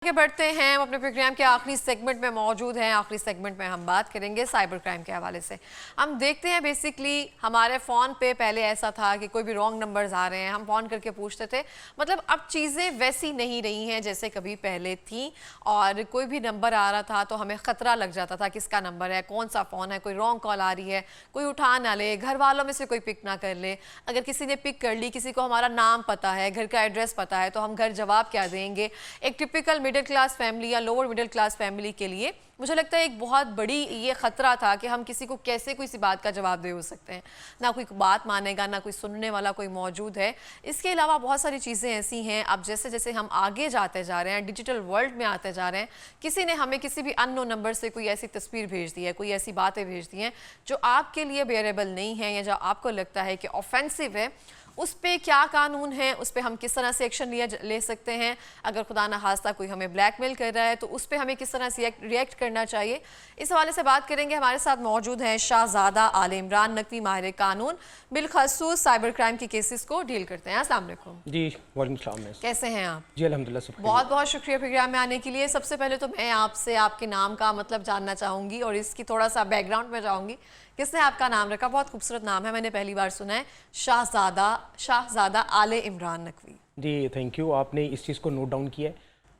आगे बढ़ते हैं। हम अपने प्रोग्राम के आखिरी सेगमेंट में मौजूद हैं। आखिरी सेगमेंट में हम बात करेंगे साइबर क्राइम के हवाले से। हम देखते हैं बेसिकली हमारे फ़ोन पे पहले ऐसा था कि कोई भी रॉन्ग नंबर्स आ रहे हैं, हम फ़ोन करके पूछते थे। मतलब अब चीज़ें वैसी नहीं रही हैं जैसे कभी पहले थी, और कोई भी नंबर आ रहा था तो हमें ख़तरा लग जाता था किसका नंबर है, कौन सा फ़ोन है, कोई रॉन्ग कॉल आ रही है, कोई उठा ना ले, घर वालों में से कोई पिक ना कर ले। अगर किसी ने पिक कर ली, किसी को हमारा नाम पता है, घर का एड्रेस पता है, तो हम घर जवाब क्या देंगे। एक टिपिकल मिडिल क्लास फैमिली या लोअर मिडिल क्लास फैमिली के लिए मुझे लगता है एक बहुत बड़ी ये खतरा था कि हम किसी को कैसे कोई सी बात का जवाब दे हो सकते हैं। ना कोई बात मानेगा, ना कोई सुनने वाला कोई मौजूद है। इसके अलावा बहुत सारी चीज़ें ऐसी हैं, अब जैसे जैसे हम आगे जाते जा रहे हैं, डिजिटल वर्ल्ड में आते जा रहे हैं, किसी ने हमें किसी भी अननोन नंबर से कोई ऐसी तस्वीर भेज दी है, कोई ऐसी बातें भेज दी हैं जो आपके लिए बेयरेबल नहीं है या जो आपको लगता है कि ऑफेंसिव है, उस पर क्या कानून है, उस पर हम किस तरह से एक्शन ले सकते हैं। अगर खुदा न खास्ता कोई हमें ब्लैकमेल कर रहा है तो उस पर हमें किस तरह से रिएक्ट करना चाहिए, इस हवाले से बात करेंगे। हमारे साथ मौजूद हैं शाहजादा आले इमरान नकवी, माहिर कानून, बिलखसूस साइबर क्राइम के केसेस को डील करते हैं। अस्सलाम वालेकुम। जी वालेकुम सलाम। कैसे हैं आप? जी अल्हम्दुलिल्लाह सब। बहुत बहुत शुक्रिया प्रोग्राम में आने के लिए। सबसे पहले तो मैं आपसे आपके नाम का मतलब जानना चाहूँगी और इसकी थोड़ा सा बैकग्राउंड में जाऊँगी। किसने आपका नाम रखा? बहुत खूबसूरत नाम है, मैंने पहली बार सुना है, शाहजादा आले इमरान नकवी। जी थैंक यू, आपने इस चीज़ को नोट डाउन किया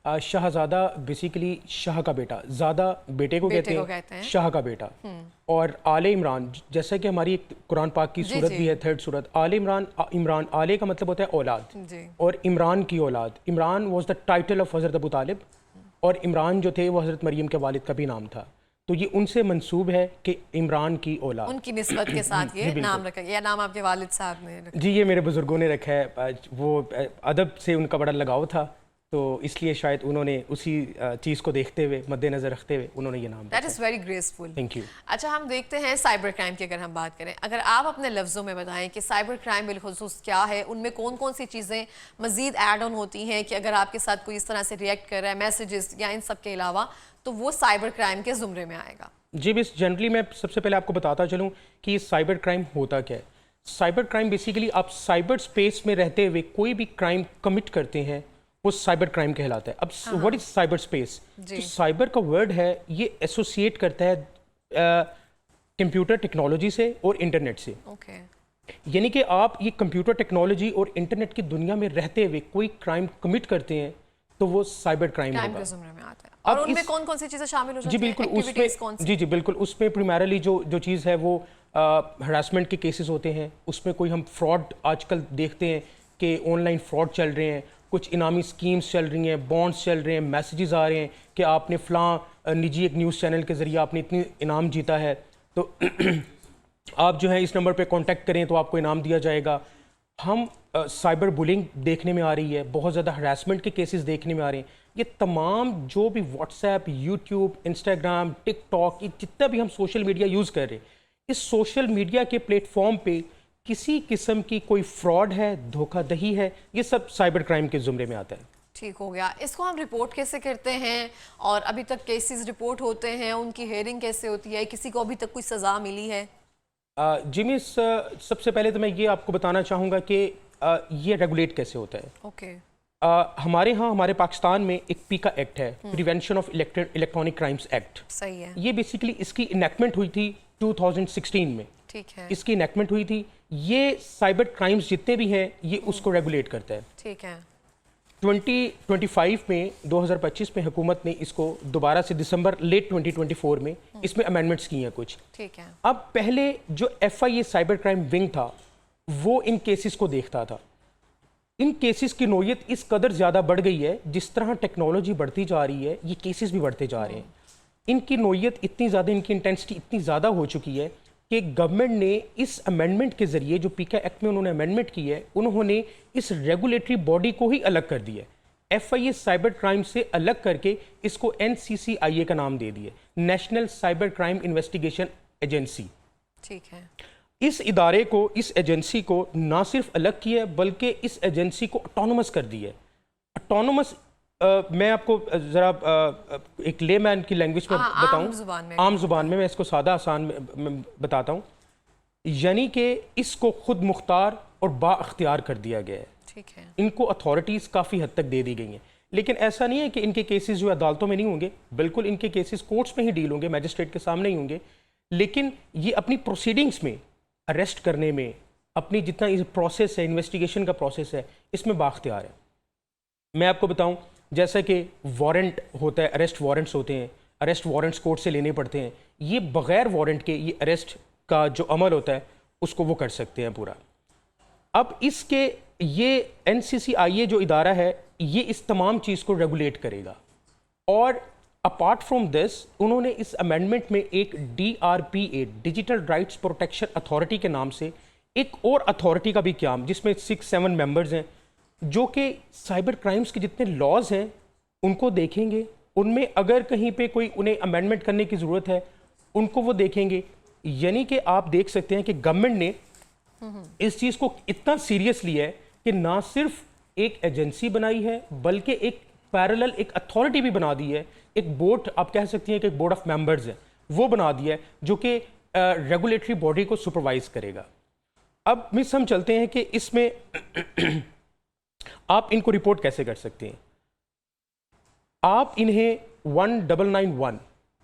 है। शाहजादा बेसिकली शाह का बेटा, ज़्यादा बेटे को कहते हैं, शाह का बेटा। और आले इमरान जैसा कि हमारी कुरान पाक की सूरत भी है, थर्ड सूरत आले इमरान। इमरान आले का मतलब होता है औलाद, और इमरान की औलाद। Imran was the title of हज़रत अबू तालिब, और इमरान जो थे वो हज़रत मरियम के वालिद का भी नाम था। तो ये उनसे मंसूब है कि इमरान की औलाद, उनकी निस्बत के साथ ये नाम रखा गया। नाम आपके वालिद साहब ने रखा? जी ये मेरे बुजुर्गों ने रखा है। वो अदब से उनका बड़ा लगाव था, तो इसलिए शायद उन्होंने उसी चीज़ को देखते हुए, मद्देनजर रखते हुए उन्होंने ये नाम। That is very graceful, thank you. अच्छा, हम देखते हैं साइबर क्राइम की अगर हम बात करें, अगर आप अपने लफ्ज़ों में बताएं कि साइबर क्राइम बिलखुसूस क्या है, उनमें कौन कौन सी चीज़ें मज़ीद ऐड ऑन होती हैं कि अगर आपके साथ कोई इस तरह से रिएक्ट कर रहा है, मैसेजेस या इन सब के अलावा, तो वो साइबर क्राइम के ज़ुमरे में आएगा। जी बस जनरली मैं सबसे पहले आपको बताता चलूँ कि साइबर क्राइम होता क्या है। साइबर क्राइम बेसिकली आप साइबर स्पेस में रहते हुए कोई भी क्राइम कमिट करते हैं, वो साइबर क्राइम कहलाता है। अब व्हाट इज साइबर स्पेस? तो साइबर का वर्ड है, ये एसोसिएट करता है कंप्यूटर टेक्नोलॉजी से और इंटरनेट से। यानी कि आप ये कंप्यूटर टेक्नोलॉजी और इंटरनेट की दुनिया में रहते हुए कोई क्राइम कमिट करते हैं तो वो साइबर क्राइम होगा। और उनमें कौन कौन सी चीज़ें शामिल हो जाती हैं? जी बिल्कुल, उसमें जी बिल्कुल, उसमें प्राइमरली जो चीज़ है वो हरासमेंट के केसेस होते हैं। उसमें कोई हम फ्रॉड आजकल देखते हैं कि ऑनलाइन फ्रॉड चल रहे हैं, कुछ इनामी स्कीम्स चल रही हैं, बॉन्ड्स चल रहे हैं, मैसेजेस आ रहे हैं कि आपने फ़लाँ निजी एक न्यूज़ चैनल के ज़रिए आपने इतनी इनाम जीता है, तो आप जो है इस नंबर पे कांटेक्ट करें तो आपको इनाम दिया जाएगा। हम साइबर बुलिंग देखने में आ रही है, बहुत ज़्यादा हरासमेंट के केसेस देखने में आ रहे हैं। ये तमाम जो भी व्हाट्सएप, यूट्यूब, इंस्टाग्राम, टिकटॉक, ये जितना भी हम सोशल मीडिया यूज़ कर रहे हैं, इस सोशल मीडिया के प्लेटफॉर्म पे किसी किस्म की कोई फ्रॉड है, धोखाधड़ी है, ये सब साइबर क्राइम के ज़ुमरे में आता है। ठीक हो गया। इसको हम रिपोर्ट कैसे करते हैं, और अभी तक केसेस रिपोर्ट होते हैं, उनकी हेयरिंग कैसे होती है, किसी को अभी तक कोई सज़ा मिली है? जी मिस, सबसे पहले तो मैं ये आपको बताना चाहूँगा कि ये रेगुलेट कैसे होता है। हमारे यहाँ, हमारे पाकिस्तान में एक पीका एक्ट है, prevention of electronic crimes act. सही है। ये बेसिकली इसकी इनेक्टमेंट हुई थी 2016 में। ठीक है। इसकी इनेक्टमेंट हुई थी। ये साइबर क्राइम्स जितने भी हैं ये उसको रेगुलेट करता है। ठीक है। 2025 में 2025 में हुकूमत ने इसको दोबारा से दिसंबर लेट 2024 में इसमें अमेंडमेंट्स की हैं कुछ। ठीक है। अब पहले जो FIA साइबर क्राइम विंग था वो इन केसेस को देखता था। इन केसेस की नोयत इस कदर ज़्यादा बढ़ गई है, जिस तरह टेक्नोलॉजी बढ़ती जा रही है ये केसेस भी बढ़ते जा रहे हैं। इनकी नोयत इतनी ज़्यादा, इनकी इंटेंसिटी इतनी ज़्यादा हो चुकी है कि गवर्नमेंट ने इस अमेंडमेंट के ज़रिए, जो पीका एक्ट में उन्होंने अमेंडमेंट की है, उन्होंने इस रेगुलेटरी बॉडी को ही अलग कर दिया है। FIA साइबर क्राइम से अलग करके इसको NCCIA का नाम दे दिया, national cyber crime investigation agency. ठीक है। इस इदारे को, इस एजेंसी को ना सिर्फ अलग किया है बल्कि इस एजेंसी को ऑटोनोमस कर दिया है। ऑटोनोमस मैं आपको ज़रा एक लेमैन की लैंग्वेज में बताऊं, आम जुबान में मैं इसको सादा आसान में बताता हूं। यानी कि इसको खुद मुख्तार और बाअख्तियार कर दिया गया है। ठीक है। इनको अथॉरिटीज़ काफ़ी हद तक दे दी गई हैं। लेकिन ऐसा नहीं है कि इनके केसेस जो अदालतों में नहीं होंगे, बिल्कुल इनके केसेस कोर्ट्स में ही डील होंगे, मैजिस्ट्रेट के सामने ही होंगे, लेकिन ये अपनी प्रोसीडिंग्स में, अरेस्ट करने में, अपनी जितना प्रोसेस है, इन्वेस्टिगेशन का प्रोसेस है, इसमें बाख्तियार है। मैं आपको बताऊं, जैसा कि वारंट होता है, अरेस्ट वारंट्स होते हैं, अरेस्ट वारंट्स कोर्ट से लेने पड़ते हैं, ये बगैर वारंट के ये अरेस्ट का जो अमल होता है उसको वो कर सकते हैं पूरा। अब इसके ये NCCIA जो इदारा है ये इस तमाम चीज़ को रेगुलेट करेगा। और अपार्ट फ्रॉम दिस उन्होंने इस अमेंडमेंट में एक DRPA, digital rights protection authority के नाम से एक और अथॉरिटी का भी क्याम, जिसमें 6-7 मेंबर्स हैं, जो कि साइबर क्राइम्स के जितने लॉज हैं उनको देखेंगे, उनमें अगर कहीं पे कोई उन्हें अमेंडमेंट करने की ज़रूरत है उनको वो देखेंगे। यानी कि आप देख सकते हैं कि गवर्नमेंट ने इस चीज़ को इतना सीरियस लिया है कि ना सिर्फ एक एजेंसी बनाई है बल्कि एक पैरेलल एक अथॉरिटी भी बना दी है, एक बोर्ड, आप कह सकती हैं कि एक बोर्ड ऑफ मेंबर्स है, वो बना दिया है जो कि रेगुलेटरी बॉडी को सुपरवाइज करेगा। अब मिस हम चलते हैं कि इसमें आप इनको रिपोर्ट कैसे कर सकते हैं। आप इन्हें 1991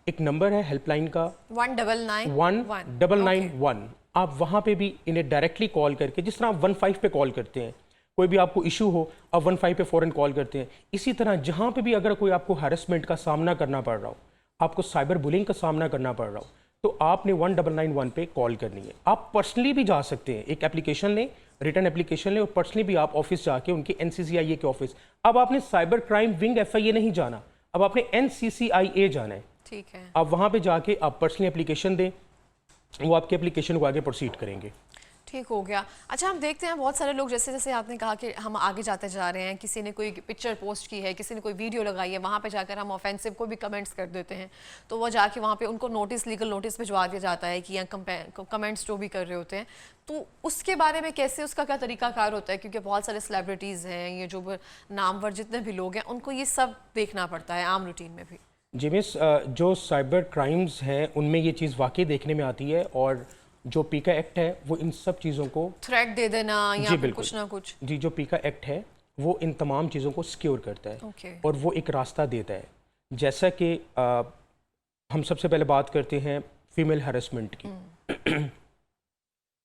एक नंबर है हेल्पलाइन का, 1991 आप वहाँ पे भी इन्हें डायरेक्टली कॉल करके, जिस तरह आप 15 पे कॉल करते हैं, कोई भी आपको इशू हो आप 15 पे फ़ौरन कॉल करते हैं, इसी तरह जहाँ पे भी अगर कोई आपको हैरेसमेंट का सामना करना पड़ रहा हो, आपको साइबर बुलिंग का सामना करना पड़ रहा हो, तो आपने 1991 पे कॉल करनी है। आप पर्सनली भी जा सकते हैं, एक एप्लीकेशन लें, रिटर्न एप्लीकेशन लें, और पर्सनली भी आप ऑफिस जाके उनके NCCIA के ऑफिस, अब आपने साइबर क्राइम विंग FIA नहीं जाना, अब आपने NCCIA जाना है। ठीक है, आप वहाँ पे जाके आप पर्सनली एप्लीकेशन दें, वो आपके एप्लीकेशन को आगे प्रोसीड करेंगे। ठीक हो गया। अच्छा, हम देखते हैं बहुत सारे लोग, जैसे जैसे आपने कहा कि हम आगे जाते जा रहे हैं, किसी ने कोई पिक्चर पोस्ट की है, किसी ने कोई वीडियो लगाई है, वहाँ पे जाकर हम ऑफेंसिव को भी कमेंट्स कर देते हैं, तो वो जाके वहाँ पे उनको नोटिस, लीगल नोटिस भिजवा दिया जाता है कि यहाँ कमेंट्स जो भी कर रहे होते हैं, तो उसके बारे में कैसे, उसका क्या तरीकाकार होता है? क्योंकि बहुत सारे सेलिब्रिटीज़ हैं, ये जो नामवर जितने भी लोग हैं, उनको ये सब देखना पड़ता है आम रूटीन में भी। जी मिस, जो साइबर क्राइम्स हैं उनमें ये चीज़ वाकई देखने में आती है, और जो पीका एक्ट है वो इन सब चीज़ों को थ्रेट दे देना या फिर कुछ ना कुछ, जी जो पीका एक्ट है वो इन तमाम चीज़ों को सिक्योर करता है और वो एक रास्ता देता है। जैसा कि हम सबसे पहले बात करते हैं फीमेल हैरेसमेंट की।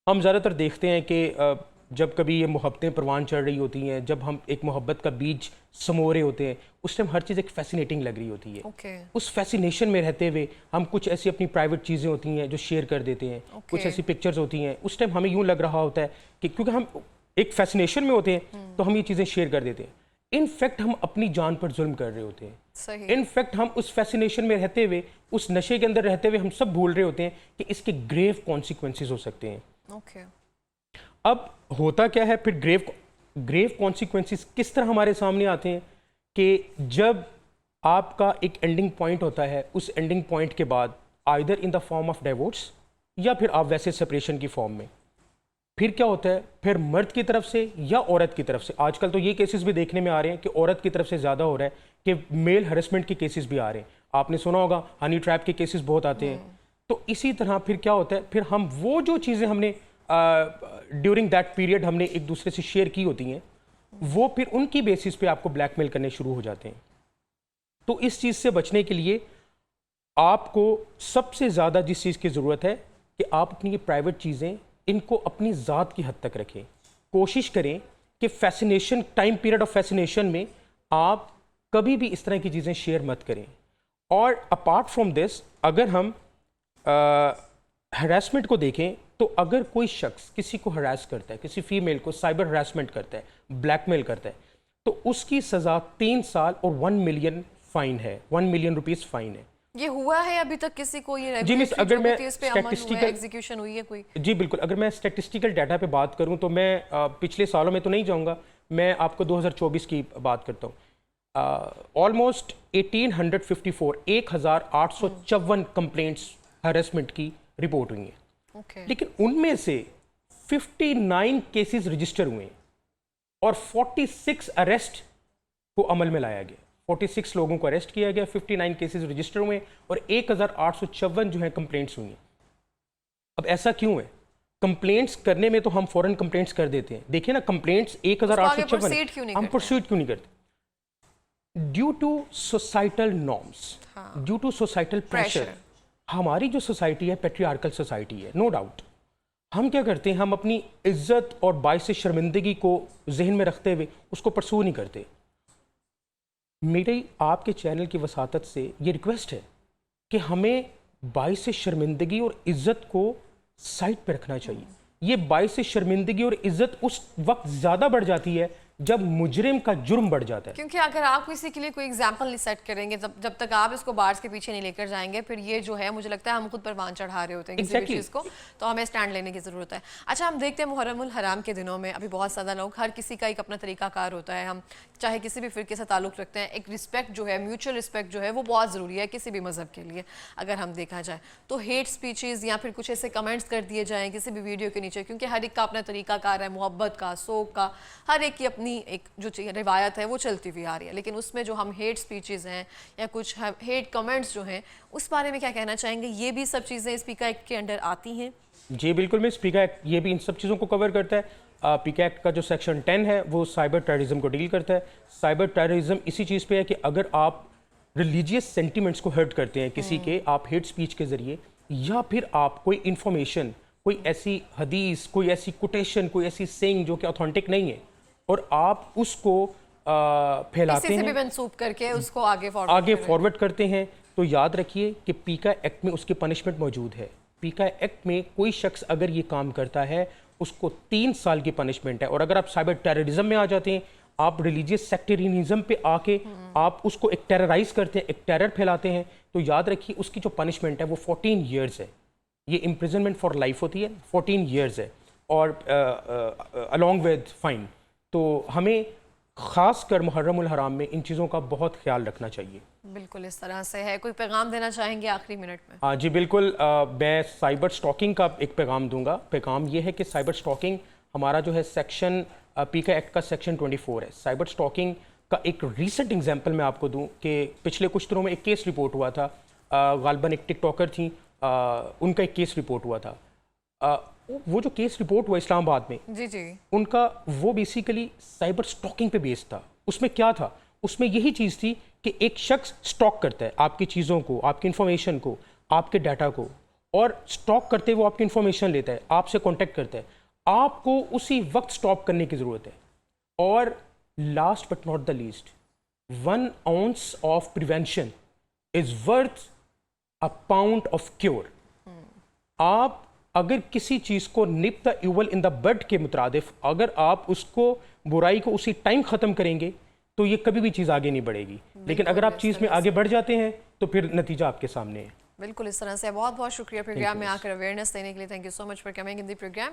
हम ज़्यादातर देखते हैं कि जब कभी ये मोहब्बतें परवान चढ़ रही होती हैं, जब हम एक मोहब्बत का बीज समो रहे होते हैं, उस टाइम हर चीज़ एक फैसिनेटिंग लग रही होती है। उस फैसिनेशन में रहते हुए हम कुछ ऐसी अपनी प्राइवेट चीज़ें होती हैं जो शेयर कर देते हैं, कुछ ऐसी पिक्चर्स होती हैं, उस टाइम हमें यूँ लग रहा होता है कि क्योंकि हम एक फैसिनेशन में होते हैं तो हम ये चीज़ें शेयर कर देते हैं। इनफैक्ट हम अपनी जान पर जुल्म कर रहे होते हैं। इनफैक्ट हम उस फैसिनेशन में रहते हुए, उस नशे के अंदर रहते हुए हम सब भूल रहे होते हैं कि इसके ग्रेव कॉन्सिक्वेंसेस हो सकते हैं। अब होता क्या है फिर, ग्रेव कॉन्सिक्वेंसेस किस तरह हमारे सामने आते हैं कि जब आपका एक एंडिंग पॉइंट होता है, उस एंडिंग पॉइंट के बाद either in the form of divorce या फिर आप वैसे सेपरेशन की फॉर्म में, फिर क्या होता है, फिर मर्द की तरफ से या औरत की तरफ से, आजकल तो ये केसेस भी देखने में आ रहे हैं कि औरत की तरफ से ज़्यादा हो रहा है कि मेल हरेसमेंट के केसेस भी आ रहे हैं। आपने सुना होगा हनी ट्रैप के केसेस बहुत आते हैं। तो इसी तरह फिर क्या होता है, फिर हम वो जो चीज़ें हमने ड्यूरिंग दैट पीरियड हमने एक दूसरे से शेयर की होती हैं, वो फिर उनकी बेसिस पे आपको ब्लैकमेल करने शुरू हो जाते हैं। तो इस चीज़ से बचने के लिए आपको सबसे ज़्यादा जिस चीज़ की ज़रूरत है कि आप अपनी ये प्राइवेट चीज़ें इनको अपनी ज़ात की हद तक रखें। कोशिश करें कि fascination, time period of fascination में आप कभी भी इस तरह की चीज़ें शेयर मत करें। और अपार्ट फ्रॉम दिस, अगर हम हरासमेंट को देखें तो अगर कोई शख्स किसी को हरास करता है, किसी फीमेल को साइबर हरासमेंट करता है, ब्लैकमेल करता है, तो उसकी सज़ा 3 साल और 1 मिलियन फाइन है, 1 मिलियन रुपीज़ फाइन है। ये हुआ है अभी तक किसी को? ये जी मिस, अगर मैं स्टैटिस्टिकल एग्जीक्यूशन हुई है कोई? जी बिल्कुल, अगर मैं स्टैटिस्टिकल डाटा पे बात करूं तो मैं पिछले सालों में तो नहीं जाऊंगा, मैं आपको 2024 की बात करता हूं। ऑलमोस्ट 1854 कंप्लेंट्स हरेसमेंट की रिपोर्ट हुई हैं। लेकिन उनमें से 59 केसेस रजिस्टर हुए और 46 अरेस्ट को अमल में लाया गया। 46 लोगों को अरेस्ट किया गया, 59 केसेस रजिस्टर हुए और 1854 जो है कंप्लेंट्स हुई हैं। अब ऐसा क्यों है? कंप्लेंट्स करने में तो हम फौरन कंप्लेंट्स कर देते हैं। देखिए ना, कंप्लेंट्स 1854 हम परस्यूट क्यों नहीं करते? Due to societal norms, due to societal pressure, हमारी जो सोसाइटी है पेट्रियार्कल सोसाइटी है, नो डाउट। हम क्या करते हैं, हम अपनी इज्जत और बाइस शर्मिंदगी को जहन में रखते हुए उसको परसू नहीं करते। मेरी आपके चैनल की वसातत से ये रिक्वेस्ट है कि हमें बाइस शर्मिंदगी और इज्जत को साइड पे रखना चाहिए। ये बाइस शर्मिंदगी और इज्जत उस वक्त ज़्यादा बढ़ जाती है जब मुजरिम का जुर्म बढ़ जाता है। क्योंकि अगर आप किसी के लिए कोई एग्जाम्पल नहीं सेट करेंगे, जब तक आप इसको बार्स के पीछे नहीं लेकर जाएंगे, फिर ये जो है मुझे लगता है हम खुद परवान चढ़ा रहे होते हैं किसी भी चीज़ को, तो हमें स्टैंड लेने की ज़रूरत है। अच्छा, हम देखते हैं मुहर्रमुल हराम के दिनों में अभी बहुत ज़्यादा लोग, हर किसी का एक अपना तरीकाकार होता है, हम चाहे किसी भी फिरके से ताल्लुक़ रखते हैं, एक रिस्पेक्ट जो है, म्यूचुअल रिस्पेक्ट जो है वो बहुत ज़रूरी है किसी भी मज़हब के लिए। अगर हम देखा जाए तो हेट स्पीचेज़ या फिर कुछ ऐसे कमेंट्स कर दिए जाएँ किसी भी वीडियो के नीचे, क्योंकि हर एक का अपना तरीकाकार है, मोहब्बत का, सोक का, हर एक की अपनी एक जो रिवायत है वो चलती हुई आ रही है। लेकिन उसमें जो हम हेट स्पीचेज़ हैं या कुछ हेट कमेंट्स जो हैं, उस बारे में क्या कहना चाहेंगे? ये भी सब चीज़ें स्पीकर एक्ट के अंडर आती हैं? जी बिल्कुल, मैं स्पीकर एक्ट ये भी इन सब चीज़ों को कवर करता है। पीका एक्ट का जो सेक्शन 10 है वो साइबर टेररिज्म को डील करता है। साइबर टेररिज्म इसी चीज़ पे है कि अगर आप रिलीजियस सेंटिमेंट्स को हर्ट करते हैं किसी के, आप हेट स्पीच के ज़रिए, या फिर आप कोई इन्फॉर्मेशन, कोई ऐसी हदीस, कोई ऐसी कोटेशन, कोई ऐसी सेइंग जो कि ऑथेंटिक नहीं है और आप उसको फैलाते हैं, मंसूब करके उसको आगे फॉरवर्ड करते हैं, तो याद रखिए कि पीका एक्ट में उसकी पनिशमेंट मौजूद है। पीका एक्ट में कोई शख्स अगर ये काम करता है उसको 3 साल की पनिशमेंट है। और अगर आप साइबर टेररिज्म में आ जाते हैं, आप रिलीजियस सेक्टेरियनिज्म पे आके आप उसको एक टेरराइज करते हैं, एक टेरर फैलाते हैं, तो याद रखिए उसकी जो पनिशमेंट है वो 14 ईयर्स है। ये इम्प्रिजनमेंट फॉर लाइफ होती है, 14 ईयर्स है, और अलॉन्ग विद फाइन। तो हमें ख़ास कर मुहर्रमुल हराम में इन चीज़ों का बहुत ख्याल रखना चाहिए। बिल्कुल इस तरह से है। कोई पैगाम देना चाहेंगे आखिरी मिनट में? हाँ जी बिल्कुल, मैं साइबर स्टॉकिंग का एक पैगाम दूंगा। पैगाम ये है कि साइबर स्टॉकिंग हमारा जो है सेक्शन पीका एक्ट का सेक्शन 24 है। साइबर स्टॉकिंग का एक रीसेंट एग्जांपल मैं आपको दूं कि पिछले कुछ दिनों में एक केस रिपोर्ट हुआ था। गालबन एक टिकटॉकर थी, उनका एक केस रिपोर्ट हुआ था। वो जो केस रिपोर्ट हुआ इस्लामाबाद में, जी उनका, वो बेसिकली साइबर स्टॉकिंग पे बेस्ड था। उसमें क्या था, उसमें यही चीज़ थी कि एक शख्स स्टॉक करता है आपकी चीज़ों को, आपकी इन्फॉर्मेशन को, आपके डाटा को, और स्टॉक करते वो आपकी इन्फॉर्मेशन लेता है, आपसे कांटेक्ट करता है। आपको उसी वक्त स्टॉप करने की ज़रूरत है। और last but not the least, 1 ounce of prevention is worth a pound of cure. आप अगर किसी चीज़ को nip the evil in the bud के मुताबिक अगर आप उसको, बुराई को उसी टाइम ख़त्म करेंगे तो ये कभी भी चीज़ आगे नहीं बढ़ेगी। लेकिन अगर आप चीज़ में आगे बढ़ जाते हैं तो फिर नतीजा आपके सामने है। बिल्कुल इस तरह से। बहुत बहुत शुक्रिया प्रोग्राम में आकर अवेयरनेस देने के लिए। Thank you so much for coming in the programme.